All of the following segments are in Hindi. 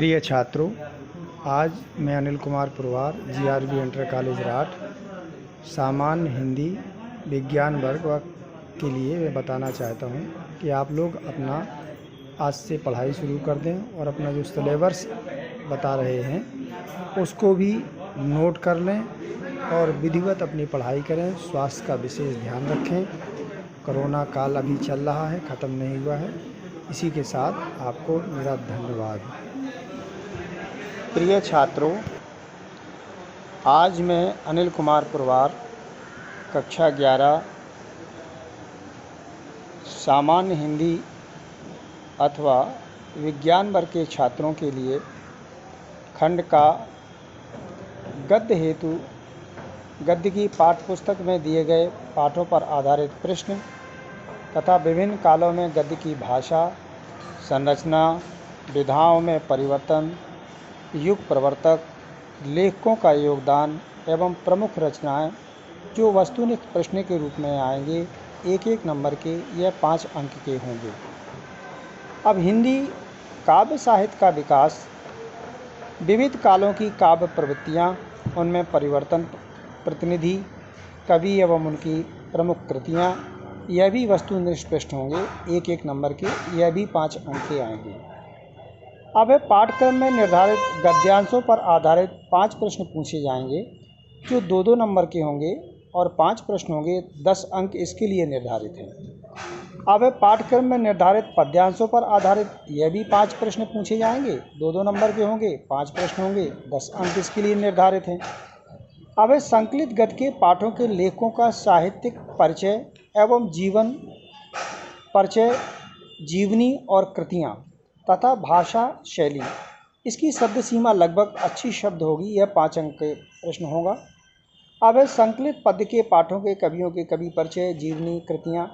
प्रिय छात्रों, आज मैं Anil Kumar Purwar GRB inter college Rath सामान्य हिंदी विज्ञान वर्ग के लिए मैं बताना चाहता हूं कि आप लोग अपना आज से पढ़ाई शुरू कर दें और अपना जो सिलेबस बता रहे हैं उसको भी नोट कर लें और विधिवत अपनी पढ़ाई करें। स्वास्थ्य का विशेष ध्यान रखें। कोरोना काल अभी चल रहा है, ख़त्म नहीं हुआ है। इसी के साथ आपको मेरा धन्यवाद। प्रिय छात्रों, आज मैं अनिल कुमार पुरवार कक्षा 11 सामान्य हिंदी अथवा विज्ञान वर्ग के छात्रों के लिए खंड का गद्य हेतु गद्य की पाठ्य पुस्तक में दिए गए पाठों पर आधारित प्रश्न तथा विभिन्न कालों में गद्य की भाषा, संरचना, विधाओं में परिवर्तन, युग प्रवर्तक, लेखकों का योगदान एवं प्रमुख रचनाएं जो वस्तुनिष्ठ प्रश्न के रूप में आएंगे, एक एक नंबर के यह 5 अंक के होंगे। अब हिंदी काव्य साहित्य का विकास, विविध कालों की काव्य प्रवृत्तियाँ, उनमें परिवर्तन, प्रतिनिधि, कवि एवं उनकी प्रमुख कृतियाँ, यह भी वस्तुनिष्ठ प्रश्न होंगे, एक एक नंबर के, यह भी 5 अंक के आएंगे। अब पाठ्यक्रम में निर्धारित गद्यांशों पर आधारित 5 प्रश्न पूछे जाएंगे जो 2-2 नंबर के होंगे और 5 प्रश्न होंगे, 10 अंक इसके लिए निर्धारित हैं। अब पाठ्यक्रम में निर्धारित पद्यांशों पर आधारित यह भी 5 प्रश्न पूछे जाएंगे, 2-2 नंबर के होंगे, 5 प्रश्न होंगे, 10 अंक इसके लिए निर्धारित हैं। अब संकलित गद्य के पाठों के लेखकों का साहित्यिक परिचय एवं जीवनी और कृतियाँ तथा भाषा शैली, इसकी शब्द सीमा लगभग अच्छी शब्द होगी, यह 5 अंक के प्रश्न होगा। अब संकलित पद्य के पाठों के कवियों के कवि परिचय, जीवनी, कृतियाँ,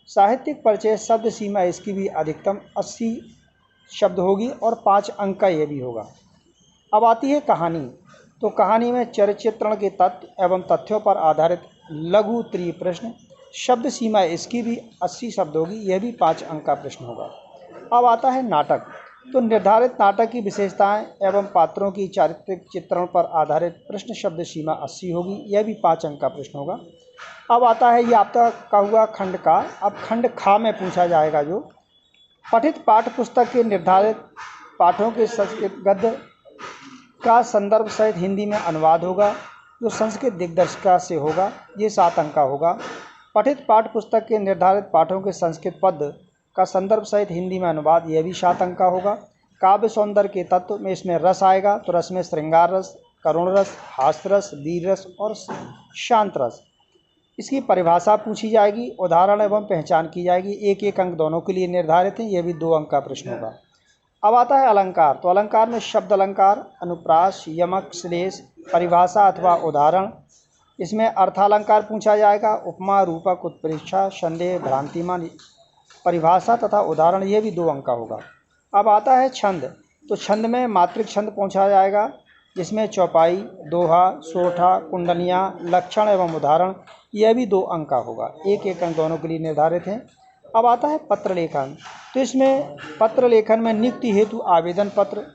साहित्यिक परिचय, शब्द सीमा इसकी भी अधिकतम 80 शब्द होगी और 5 अंक का यह भी होगा। अब आती है कहानी, तो कहानी में चरित्र के तत्व एवं तथ्यों पर आधारित लघु उत्तरीय प्रश्न, शब्द सीमा इसकी भी 80 शब्द होगी, यह भी 5 अंक का प्रश्न होगा। अब आता है नाटक, तो निर्धारित नाटक की विशेषताएं एवं पात्रों की चारित्रिक चित्रण पर आधारित प्रश्न, शब्द सीमा 80 होगी, यह भी 5 अंक का प्रश्न होगा। अब आता है ये आपका का हुआ खंड का। अब खंड खा में पूछा जाएगा जो पठित पाठ्य पुस्तक के निर्धारित पाठों के संस्कृत गद्य का संदर्भ सहित हिंदी में अनुवाद होगा जो संस्कृत दिग्दर्शिका से होगा, ये 7 अंक का होगा। पठित पाठ्य पुस्तक के निर्धारित पाठों के संस्कृत पद का संदर्भ सहित हिंदी में अनुवाद, यह भी 7 अंक का होगा। काव्य सौंदर्य के तत्व में इसमें रस आएगा, तो रस में श्रृंगार रस, करुण रस, हास्य रस, वीर रस और शांत रस, इसकी परिभाषा पूछी जाएगी, उदाहरण एवं पहचान की जाएगी, एक एक अंक दोनों के लिए निर्धारित हैं, यह भी 2 अंक का प्रश्न होगा। अब आता है अलंकार, तो अलंकार में शब्द अलंकार, अनुप्रास, यमक, श्लेष, परिभाषा अथवा उदाहरण, इसमें अर्थालंकार पूछा जाएगा, उपमा, रूपक, उत्प्रेक्षा, संदेह, भ्रांतिमान, परिभाषा तथा उदाहरण, यह भी 2 अंक का होगा। अब आता है छंद, तो छंद में मात्रिक छंद पूछा जाएगा जिसमें चौपाई, दोहा, सोठा, कुंडलियाँ, लक्षण एवं उदाहरण, यह भी 2 अंक का होगा, एक एक अंक दोनों के लिए निर्धारित हैं। अब आता है पत्र लेखन, तो इसमें पत्र लेखन में नियुक्ति हेतु आवेदन पत्र,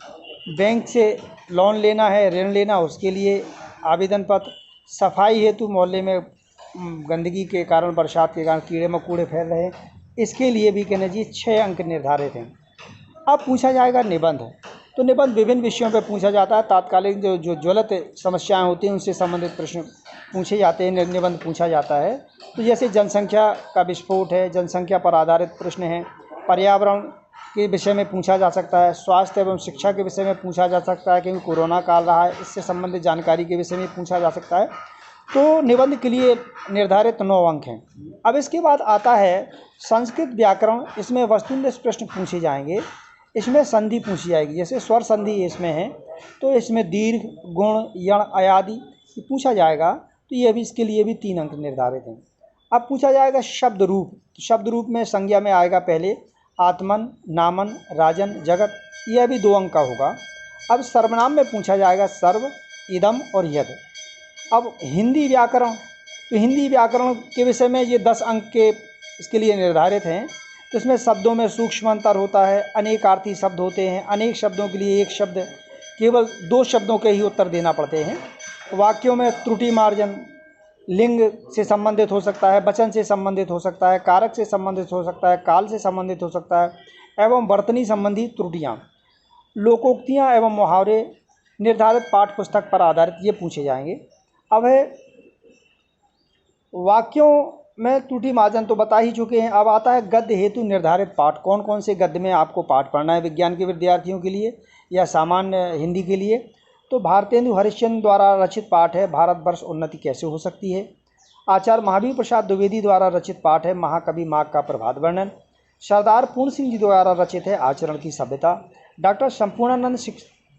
बैंक से लोन लेना है, ऋण लेना, उसके लिए आवेदन पत्र, सफाई हेतु मोहल्ले में गंदगी के कारण, बरसात के कारण कीड़े मकोड़े फैल रहे हैं, इसके लिए भी कहना चाहिए 6 अंक निर्धारित हैं। अब पूछा जाएगा निबंध, तो निबंध विभिन्न विषयों पर पूछा जाता है, तात्कालिक जो ज्वलंत समस्याएं होती हैं उनसे संबंधित प्रश्न पूछे जाते हैं, निबंध पूछा जाता है। तो जैसे जनसंख्या का विस्फोट है, जनसंख्या पर आधारित प्रश्न है, पर्यावरण के विषय में पूछा जा सकता है, स्वास्थ्य एवं शिक्षा के विषय में पूछा जा सकता है क्योंकि कोरोना काल रहा है, इससे संबंधित जानकारी के विषय में पूछा जा सकता है। तो निबंध के लिए निर्धारित 9 अंक हैं। अब इसके बाद आता है संस्कृत व्याकरण, इसमें वस्तुनिष्ठ प्रश्न पूछे जाएंगे, इसमें संधि पूछी जाएगी, जैसे स्वर संधि इसमें है, तो इसमें दीर्घ, गुण, यण, अयादि पूछा जाएगा, तो ये भी इसके लिए भी 3 अंक निर्धारित हैं। अब पूछा जाएगा शब्द रूप, तो शब्द रूप में संज्ञा में आएगा पहले आत्मन, नामन, राजन, जगत, यह भी 2 अंक का होगा। अब सर्वनाम में पूछा जाएगा सर्व, इदम और यद। अब हिंदी व्याकरण, तो हिंदी व्याकरण के विषय में ये 10 अंक के इसके लिए निर्धारित हैं। तो इसमें शब्दों में सूक्ष्म अंतर होता है, अनेकार्थी शब्द होते हैं, अनेक शब्दों के लिए एक शब्द, केवल 2 शब्दों के ही उत्तर देना पड़ते हैं। वाक्यों में त्रुटि मार्जन लिंग से संबंधित हो सकता है, वचन से संबंधित हो सकता है, कारक से संबंधित हो सकता है, काल से संबंधित हो सकता है एवं वर्तनी संबंधी त्रुटियाँ, लोकोक्तियाँ एवं मुहावरे निर्धारित पाठ्य पुस्तक पर आधारित ये पूछे जाएंगे। अब है वाक्यों में त्रुटि मार्जन तो बता ही चुके हैं। अब आता है गद्य हेतु निर्धारित पाठ। कौन कौन से गद्य में आपको पाठ पढ़ना है विज्ञान के विद्यार्थियों के लिए या सामान्य हिंदी के लिए। तो भारतेंदु हरिश्चंद्र द्वारा रचित पाठ है भारतवर्ष उन्नति कैसे हो सकती है। आचार्य महावीर प्रसाद द्विवेदी द्वारा रचित पाठ है महाकवि माघ का प्रभात वर्णन। सरदार पूर्ण सिंह जी द्वारा रचित है आचरण की सभ्यता। डॉक्टर संपूर्णानंद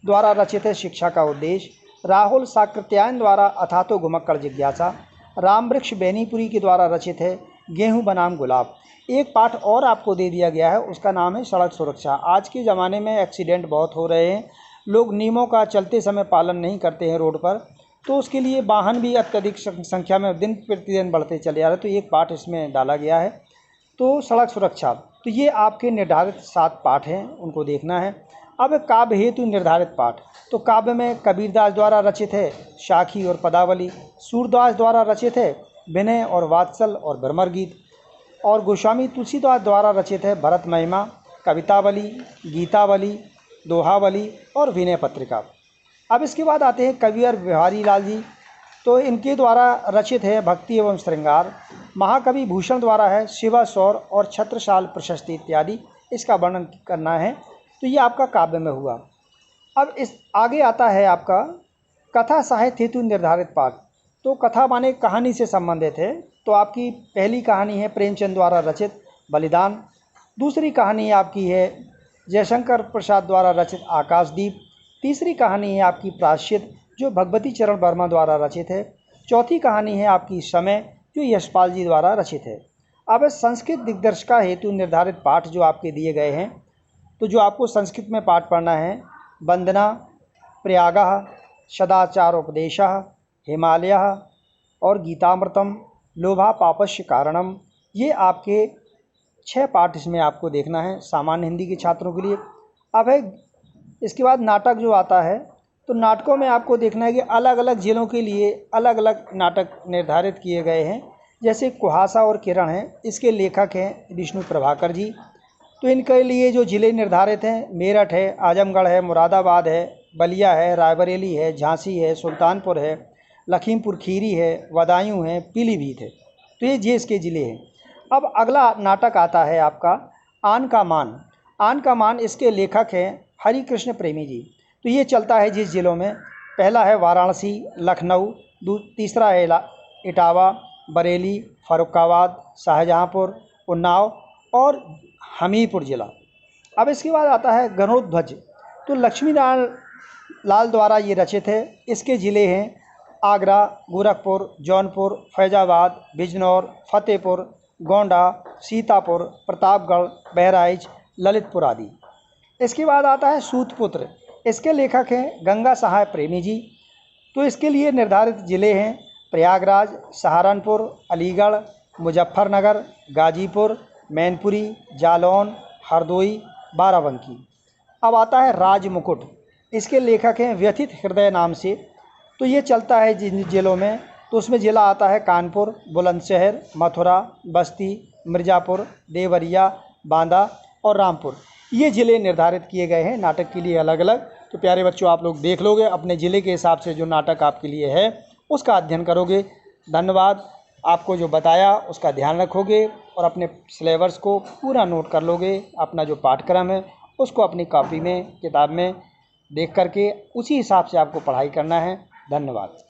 द्वारा रचित है शिक्षा का उद्देश्य। राहुल साकृत्यायन द्वारा अथातो घुमक्कड़ जिज्ञासा। राम वृक्ष बेनीपुरी के द्वारा रचित है गेहूं बनाम गुलाब। एक पाठ और आपको दे दिया गया है, उसका नाम है सड़क सुरक्षा। आज के ज़माने में एक्सीडेंट बहुत हो रहे हैं, लोग नियमों का चलते समय पालन नहीं करते हैं रोड पर, तो उसके लिए वाहन भी अत्यधिक संख्या में दिन प्रतिदिन बढ़ते चले आ रहे हैं। तो एक पाठ इसमें डाला गया है, तो सड़क सुरक्षा। तो ये आपके निर्धारित 7 पाठ हैं, उनको देखना है। अब काव्य हेतु निर्धारित पाठ, तो काव्य में कबीरदास द्वारा रचित है शाखी और पदावली। सूरदास द्वारा रचित है विनय और वात्सल और भ्रमर गीत। और गोस्वामी तुलसीदास द्वारा रचित है भरत महिमा, कवितावली, गीतावली, दोहावली और विनय पत्रिका। अब इसके बाद आते हैं कविवर बिहारी लाल जी, तो इनके द्वारा रचित है भक्ति एवं श्रृंगार। महाकवि भूषण द्वारा है शिवा सौर और छत्रसाल प्रशस्ति इत्यादि, इसका वर्णन करना है। तो ये आपका काव्य में हुआ। अब इस आगे आता है आपका कथा साहित्य हेतु निर्धारित पाठ। तो कथा माने कहानी से संबंधित है, तो आपकी पहली कहानी है प्रेमचंद द्वारा रचित बलिदान। दूसरी कहानी आपकी है जयशंकर प्रसाद द्वारा रचित आकाशदीप। तीसरी कहानी है आपकी प्रायश्चित जो भगवती चरण वर्मा द्वारा रचित है। चौथी कहानी है आपकी समय जो यशपाल जी द्वारा रचित है। अब संस्कृत दिग्दर्शिका हेतु निर्धारित पाठ जो आपके दिए गए हैं, तो जो आपको संस्कृत में पाठ पढ़ना है वंदना, प्रयागः, सदाचारोपदेशः, हिमालयः और गीतामृतम, लोभा पापस्य कारणम, ये आपके 6 पाठ इसमें आपको देखना है सामान्य हिंदी के छात्रों के लिए। अब है इसके बाद नाटक जो आता है, तो नाटकों में आपको देखना है कि अलग अलग ज़िलों के लिए अलग अलग नाटक निर्धारित किए गए हैं। जैसे कुहासा और किरण हैं, इसके लेखक हैं विष्णु प्रभाकर जी। तो इनके लिए जो ज़िले निर्धारित हैं मेरठ है, आजमगढ़ है, मुरादाबाद है, बलिया है, रायबरेली है, झांसी है, सुल्तानपुर है, लखीमपुर खीरी है, बदायूं है, पीलीभीत है। तो ये इसके ज़िले हैं। अब अगला नाटक आता है आपका आन का मान। आन का मान इसके लेखक हैं हरि कृष्ण प्रेमी जी। तो ये चलता है जिस ज़िलों में, पहला है वाराणसी, लखनऊ, तीसरा है इटावा, बरेली, फर्रुखाबाद, शाहजहाँपुर, उन्नाव और हमीरपुर ज़िला। अब इसके बाद आता है गणोध्वज। तो लक्ष्मी नारायण लाल द्वारा ये रचित है। इसके ज़िले हैं आगरा, गोरखपुर, जौनपुर, फैजाबाद, बिजनौर, फतेहपुर, गोंडा, सीतापुर, प्रतापगढ़, बहराइच, ललितपुर आदि। इसके बाद आता है सूतपुत्र। इसके लेखक हैं गंगा सहाय प्रेमी जी। तो इसके लिए निर्धारित ज़िले हैं प्रयागराज, सहारनपुर, अलीगढ़, मुजफ्फरनगर, गाजीपुर, मैनपुरी, जालौन, हरदोई, बाराबंकी। अब आता है राजमुकुट। इसके लेखक हैं व्यथित हृदय नाम से। तो ये चलता है जिन ज़िलों में, तो उसमें ज़िला आता है कानपुर, बुलंदशहर, मथुरा, बस्ती, मिर्ज़ापुर, देवरिया, बांदा और रामपुर। ये ज़िले निर्धारित किए गए हैं नाटक के लिए अलग अलग। तो प्यारे बच्चों, आप लोग देख लोगे अपने ज़िले के हिसाब से जो नाटक आपके लिए है उसका अध्ययन करोगे। धन्यवाद। आपको जो बताया उसका ध्यान रखोगे और अपने सिलेबस को पूरा नोट कर लोगे। अपना जो पाठ्यक्रम है उसको अपनी कॉपी में, किताब में देख करके उसी हिसाब से आपको पढ़ाई करना है। धन्यवाद।